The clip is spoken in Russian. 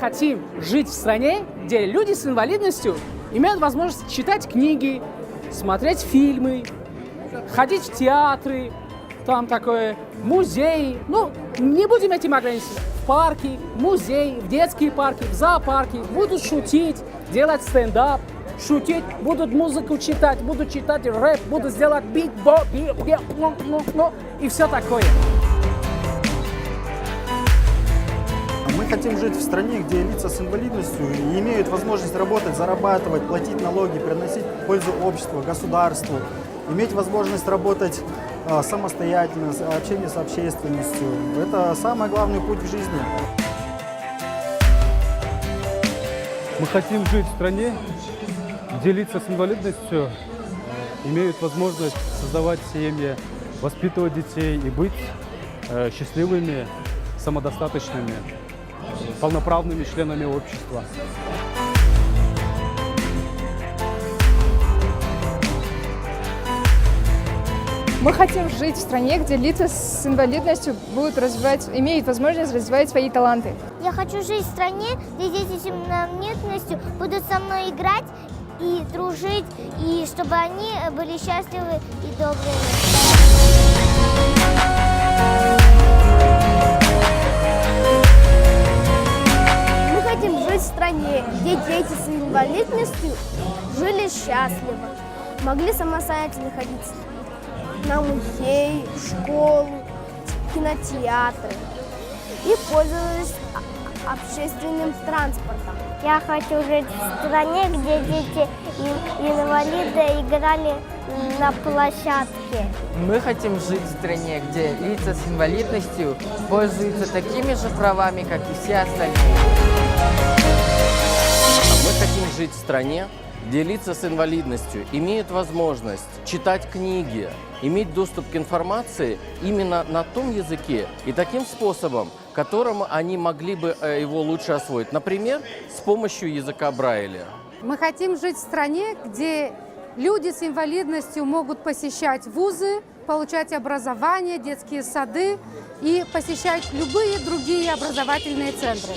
хотим жить в стране, где люди с инвалидностью имеют возможность читать книги, смотреть фильмы, ходить в театры, там такое, музеи. Ну, не будем этим ограничиваться. В парки, в музеи, в детские парки, в зоопарки. Будут шутить, делать стендап, шутить, будут музыку читать, будут читать рэп, будут сделать битбокс и все такое. Мы хотим жить в стране, где лица с инвалидностью имеют возможность работать, зарабатывать, платить налоги, приносить пользу обществу, государству, иметь возможность работать самостоятельно, общение с общественностью. Это самый главный путь в жизни. Мы хотим жить в стране, где лица с инвалидностью имеют возможность создавать семьи, воспитывать детей и быть счастливыми, самодостаточными, полноправными членами общества. Мы хотим жить в стране, где лица с инвалидностью имеют возможность развивать свои таланты. Я хочу жить в стране, где дети с инвалидностью будут со мной играть и дружить, и чтобы они были счастливы и добрые. Мы хотим жить в стране, где дети с инвалидностью жили счастливо, могли самостоятельно ходить на музей, в школу, кинотеатры и пользовались общественным транспортом. Я хочу жить в стране, где дети инвалиды играли на площадке. Мы хотим жить в стране, где лица с инвалидностью пользуются такими же правами, как и все остальные. Мы хотим жить в стране, где лица с инвалидностью имеют возможность читать книги, иметь доступ к информации именно на том языке и таким способом, которым они могли бы его лучше освоить. Например, с помощью языка Брайля. Мы хотим жить в стране, где люди с инвалидностью могут посещать вузы, получать образование, детские сады и посещать любые другие образовательные центры.